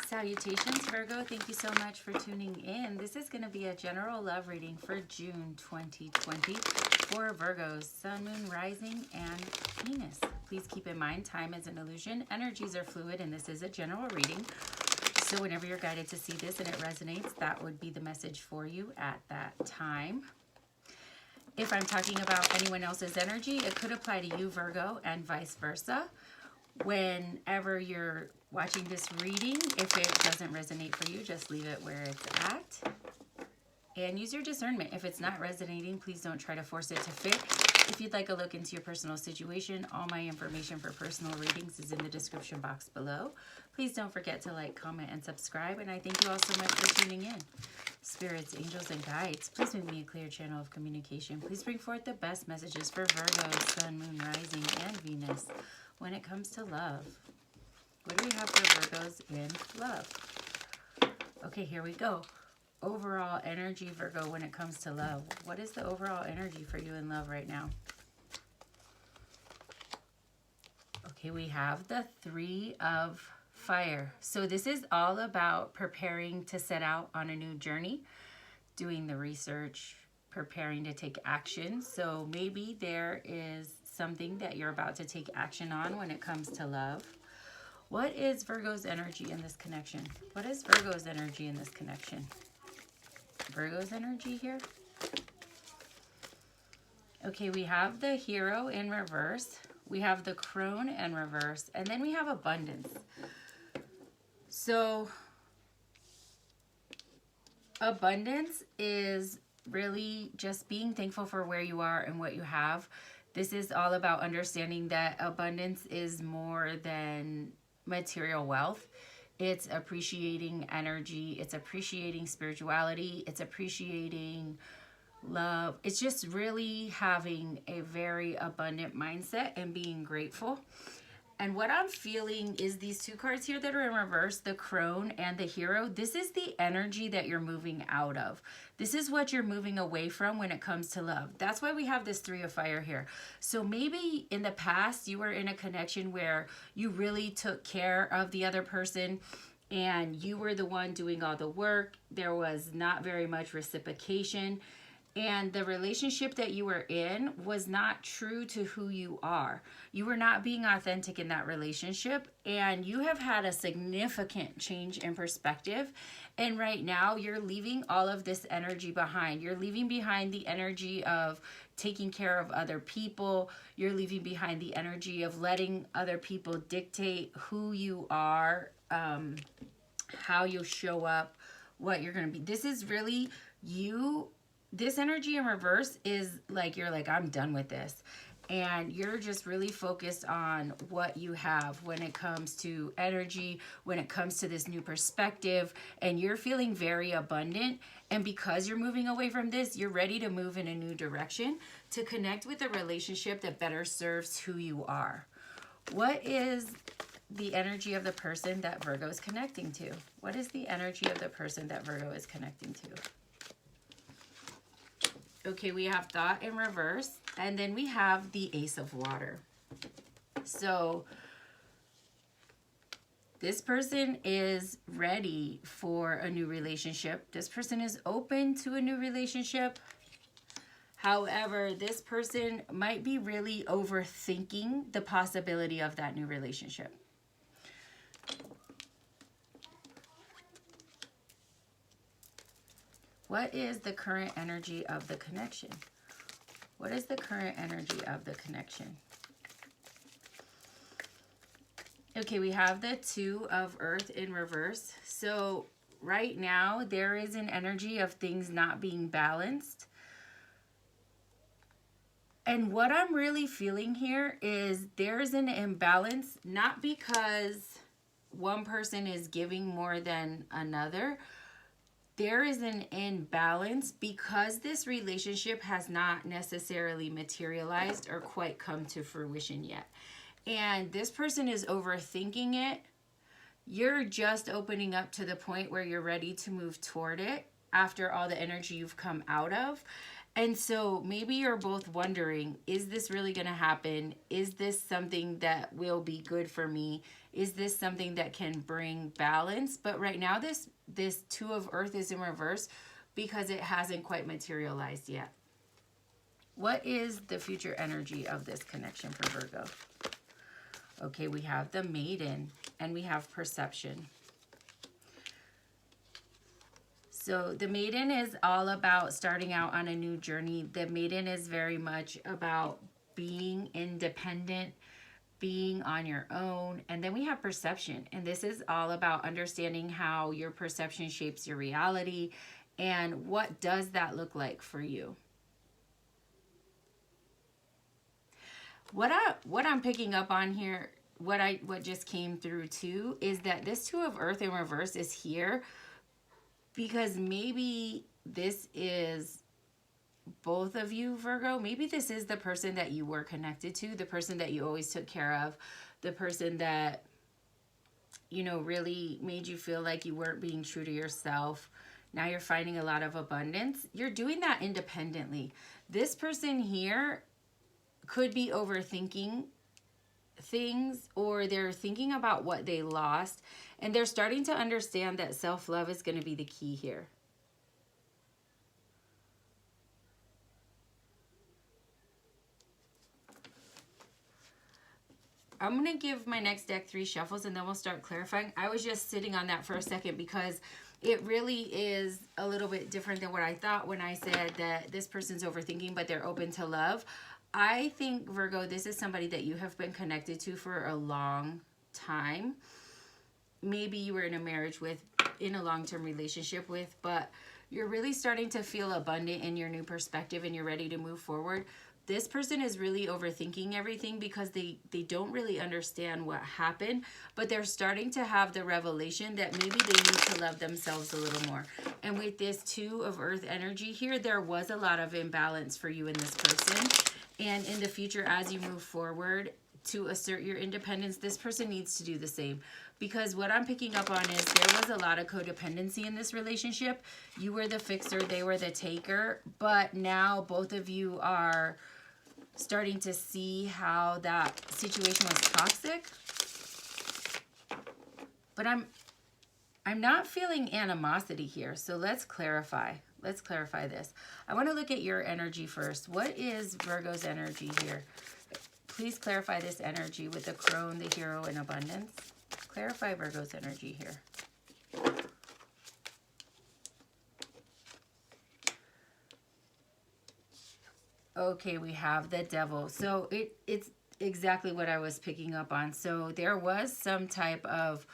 Salutations, Virgo. Thank you so much for tuning in. This is going to be a general love reading for June 2020 for Virgos, Sun, Moon, Rising, and Venus. Please keep in mind, time is an illusion. Energies are fluid, and this is a general reading. So whenever you're guided to see this and it resonates, that would be the message for you at that time. If I'm talking about anyone else's energy, it could apply to you, Virgo, and vice versa. Whenever you're watching this reading, if it doesn't resonate for you, just leave it where it's at. And use your discernment. If it's not resonating, please don't try to force it to fit. If you'd like a look into your personal situation, all my information for personal readings is in the description box below. Please don't forget to like, comment, and subscribe. And I thank you all so much for tuning in. Spirits, angels, and guides, please make me a clear channel of communication. Please bring forth the best messages for Virgo, Sun, Moon, Rising, and Venus when it comes to love. What do we have for Virgos in love? Okay, here we go. Overall energy, Virgo, when it comes to love. What is the overall energy for you in love right now? Okay, we have the Three of Fire. So this is all about preparing to set out on a new journey, doing the research, preparing to take action. So maybe there is something that you're about to take action on when it comes to love. What is Virgo's energy in this connection? What is Virgo's energy in this connection? Virgo's energy here. Okay, we have the Hero in reverse. We have the Crone in reverse. And then we have Abundance. So, abundance is really just being thankful for where you are and what you have. This is all about understanding that abundance is more than material wealth. It's appreciating energy. It's appreciating spirituality. It's appreciating love. It's just really having a very abundant mindset and being grateful. And what I'm feeling is these two cards here that are in reverse, the Crone and the Hero. This is the energy that you're moving out of. This is what you're moving away from when it comes to love. That's why we have this Three of Fire here. So maybe in the past you were in a connection where you really took care of the other person and you were the one doing all the work. There was not very much reciprocation. And the relationship that you were in was not true to who you are. You were not being authentic in that relationship. And you have had a significant change in perspective. And right now, you're leaving all of this energy behind. You're leaving behind the energy of taking care of other people. You're leaving behind the energy of letting other people dictate who you are, how you show up, what you're going to be. This is really you. This energy in reverse is like, you're like, I'm done with this. And you're just really focused on what you have when it comes to energy, when it comes to this new perspective, and you're feeling very abundant. And because you're moving away from this, you're ready to move in a new direction to connect with a relationship that better serves who you are. What is the energy of the person that Virgo is connecting to? What is the energy of the person that Virgo is connecting to? Okay, we have Thought in reverse, and then we have the Ace of Water. So this person is ready for a new relationship. This person is open to a new relationship. However, this person might be really overthinking the possibility of that new relationship. What is the current energy of the connection? What is the current energy of the connection? Okay, we have the Two of Earth in reverse. So right now, there is an energy of things not being balanced. And what I'm really feeling here is there's an imbalance, not because one person is giving more than another. There is an imbalance because this relationship has not necessarily materialized or quite come to fruition yet. And this person is overthinking it. You're just opening up to the point where you're ready to move toward it after all the energy you've come out of. And so maybe you're both wondering, is this really going to happen? Is this something that will be good for me? Is this something that can bring balance? But right now this Two of Earth is in reverse because it hasn't quite materialized yet. What is the future energy of this connection for Virgo? Okay, we have the Maiden and we have Perception. So the Maiden is all about starting out on a new journey. The Maiden is very much about being independent, being on your own. And then we have Perception. And this is all about understanding how your perception shapes your reality and what does that look like for you. What I'm picking up on here, what just came through too, is that this Two of Earth in reverse is here because maybe this is both of you, Virgo. Maybe this is the person that you were connected to, the person that you always took care of, the person that, you know, really made you feel like you weren't being true to yourself. Now you're finding a lot of abundance. You're doing that independently. This person here could be overthinking things, or they're thinking about what they lost, and they're starting to understand that self-love is going to be the key here. I'm going to give my next deck 3 shuffles and then we'll start clarifying. I was just sitting on that for a second because it really is a little bit different than what I thought when I said that this person's overthinking but they're open to love. I think, Virgo, this is somebody that you have been connected to for a long time. Maybe you were in a marriage with, in a long-term relationship with, but you're really starting to feel abundant in your new perspective and you're ready to move forward. This person is really overthinking everything because they don't really understand what happened, but they're starting to have the revelation that maybe they need to love themselves a little more. And with this Two of Earth energy here, there was a lot of imbalance for you and this person. And in the future, as you move forward to assert your independence, this person needs to do the same. Because what I'm picking up on is there was a lot of codependency in this relationship. You were the fixer, they were the taker. But now both of you are starting to see how that situation was toxic. But I'm not feeling animosity here. So let's clarify. Let's clarify this. I want to look at your energy first. What is Virgo's energy here? Please clarify this energy with the crone, the hero, and abundance. Clarify Virgo's energy here. Okay, we have the Devil. So it's exactly what I was picking up on. So there was some type of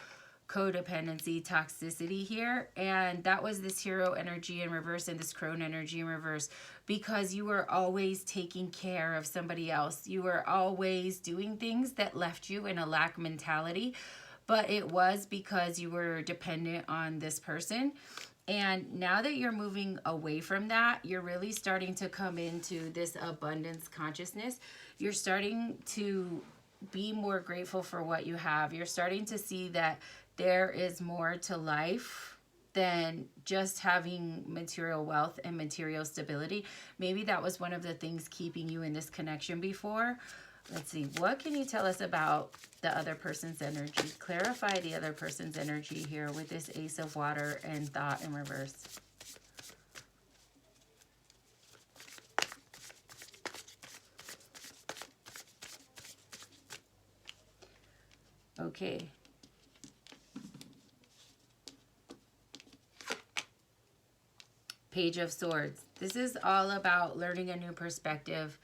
codependency, toxicity here, and that was this hero energy in reverse and this crone energy in reverse, because you were always taking care of somebody else. You were always doing things that left you in a lack mentality, but it was because you were dependent on this person. And now that you're moving away from that, you're really starting to come into this abundance consciousness. You're starting to be more grateful for what you have. You're starting to see that there is more to life than just having material wealth and material stability. Maybe that was one of the things keeping you in this connection before. Let's see, what can you tell us about the other person's energy? Clarify the other person's energy here with this Ace of Water and Thought in reverse. Okay. Page of Swords. This is all about learning a new perspective,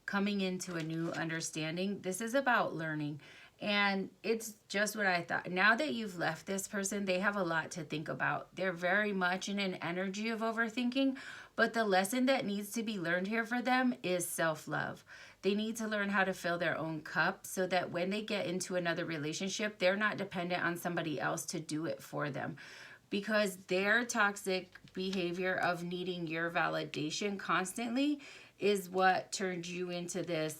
coming into a new understanding. This is about learning. And it's just what I thought. Now that you've left this person, they have a lot to think about. They're very much in an energy of overthinking, but the lesson that needs to be learned here for them is self-love. They need to learn how to fill their own cup so that when they get into another relationship, they're not dependent on somebody else to do it for them. Because their toxic behavior of needing your validation constantly is what turned you into this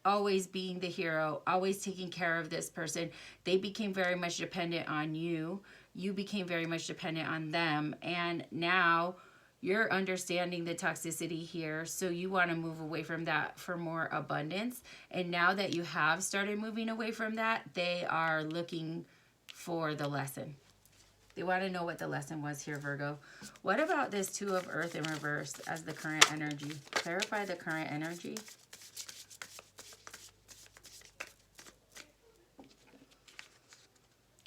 always being the hero, always taking care of this person. They became very much dependent on you. You became very much dependent on them. And now you're understanding the toxicity here, so you want to move away from that for more abundance. And now that you have started moving away from that, they are looking for the lesson. They want to know what the lesson was here, Virgo. What about this Two of Earth in reverse as the current energy? Clarify the current energy.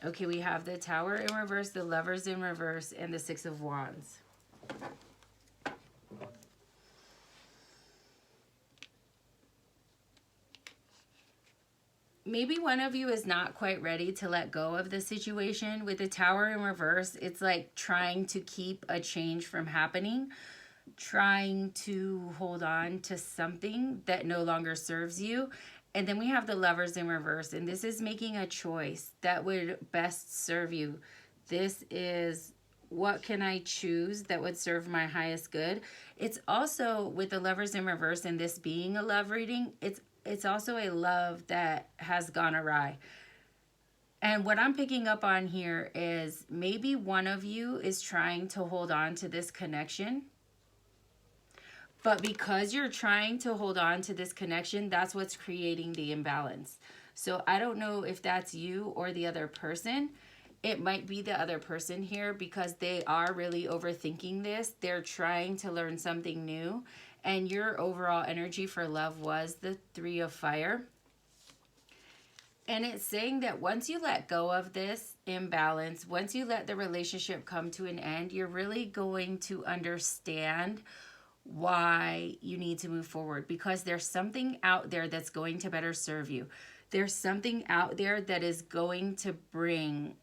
Okay, we have the Tower in reverse, the Lovers in reverse, and the Six of Wands. Maybe one of you is not quite ready to let go of the situation. With the Tower in reverse, it's like trying to keep a change from happening, trying to hold on to something that no longer serves you. And then we have the Lovers in reverse, and this is making a choice that would best serve you. This is, what can I choose that would serve my highest good? It's also, with the Lovers in reverse and this being a love reading, it's also a love that has gone awry. And what I'm picking up on here is maybe one of you is trying to hold on to this connection. But because you're trying to hold on to this connection, that's what's creating the imbalance. So I don't know if that's you or the other person. It might be the other person here because they are really overthinking this. They're trying to learn something new. And your overall energy for love was the Three of Fire. And it's saying that once you let go of this imbalance, once you let the relationship come to an end, you're really going to understand why you need to move forward, because there's something out there that's going to better serve you. There's something out there that is going to bring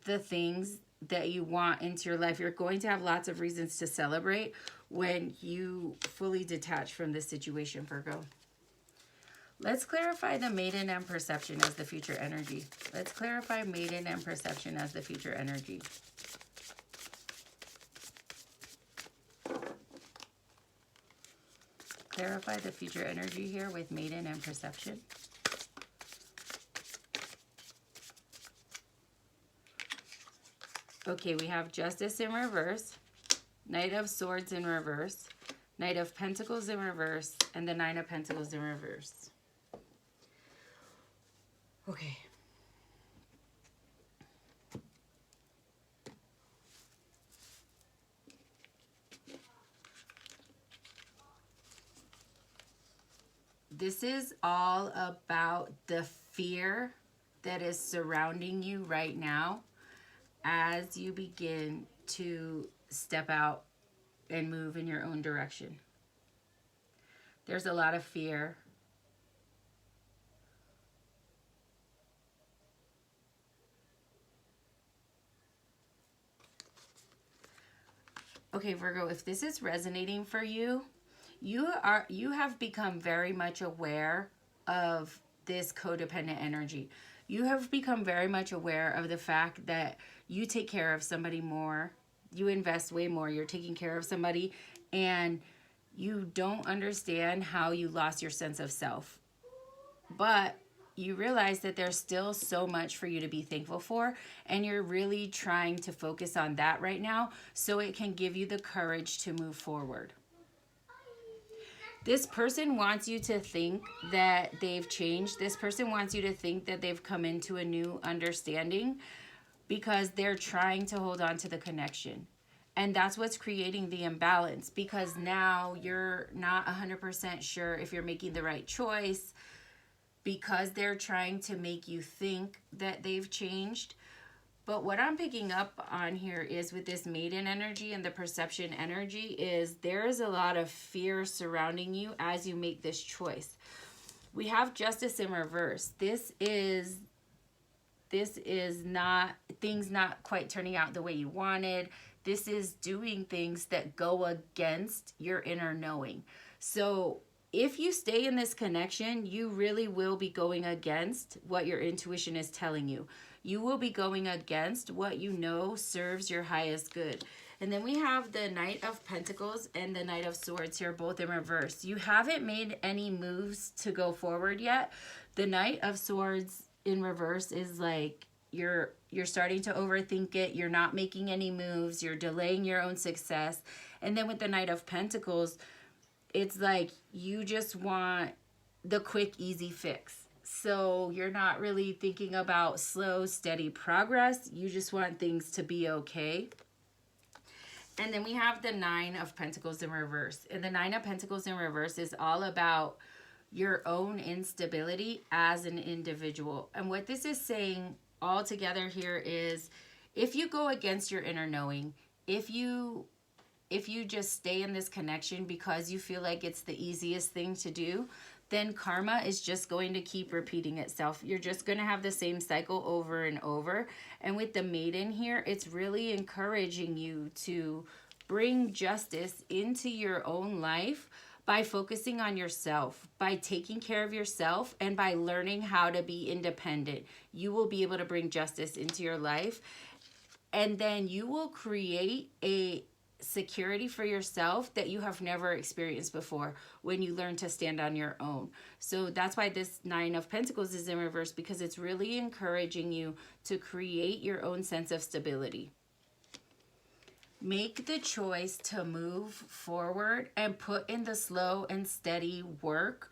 the things that you want into your life. You're going to have lots of reasons to celebrate when you fully detach from this situation, Virgo. Let's clarify the Maiden and Perception as the future energy. Let's clarify Maiden and Perception as the future energy. Clarify the future energy here with Maiden and Perception. Okay, we have Justice in reverse, Knight of Swords in reverse, Knight of Pentacles in reverse, and the Nine of Pentacles in reverse. Okay. This is all about the fear that is surrounding you right now as you begin to step out and move in your own direction. There's a lot of fear. Okay, Virgo, if this is resonating for you, you have become very much aware of this codependent energy. You have become very much aware of the fact that you take care of somebody more, you invest way more, you're taking care of somebody, and you don't understand how you lost your sense of self. But you realize that there's still so much for you to be thankful for, and you're really trying to focus on that right now so it can give you the courage to move forward. This person wants you to think that they've changed. This person wants you to think that they've come into a new understanding because they're trying to hold on to the connection. And that's what's creating the imbalance, because now you're not 100% sure if you're making the right choice because they're trying to make you think that they've changed. But what I'm picking up on here is with this Maiden energy and the Perception energy is there is a lot of fear surrounding you as you make this choice. We have Justice in reverse. This is not things not quite turning out the way you wanted. This is doing things that go against your inner knowing. So if you stay in this connection, you really will be going against what your intuition is telling you. You will be going against what you know serves your highest good. And then we have the Knight of Pentacles and the Knight of Swords here, both in reverse. You haven't made any moves to go forward yet. The Knight of Swords in reverse is like you're you're starting to overthink it. You're not making any moves. You're delaying your own success. And then with the Knight of Pentacles, it's like you just want the quick, easy fix. So you're not really thinking about slow, steady progress. You just want things to be okay. And then we have the Nine of Pentacles in reverse. And the Nine of Pentacles in reverse is all about your own instability as an individual. And what this is saying all together here is, if you go against your inner knowing, if you just stay in this connection because you feel like it's the easiest thing to do, then karma is just going to keep repeating itself. You're just going to have the same cycle over and over. And with the Maiden here, it's really encouraging you to bring justice into your own life by focusing on yourself, by taking care of yourself, and by learning how to be independent. You will be able to bring justice into your life, and then you will create a security for yourself that you have never experienced before when you learn to stand on your own. So that's why this Nine of Pentacles is in reverse, because it's really encouraging you to create your own sense of stability. Make the choice to move forward and put in the slow and steady work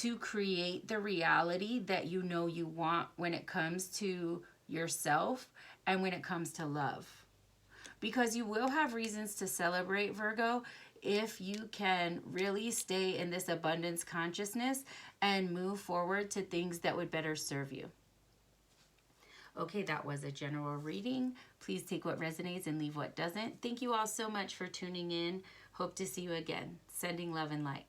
to create the reality that you know you want when it comes to yourself and when it comes to love. Because you will have reasons to celebrate, Virgo, if you can really stay in this abundance consciousness and move forward to things that would better serve you. Okay, that was a general reading. Please take what resonates and leave what doesn't. Thank you all so much for tuning in. Hope to see you again. Sending love and light.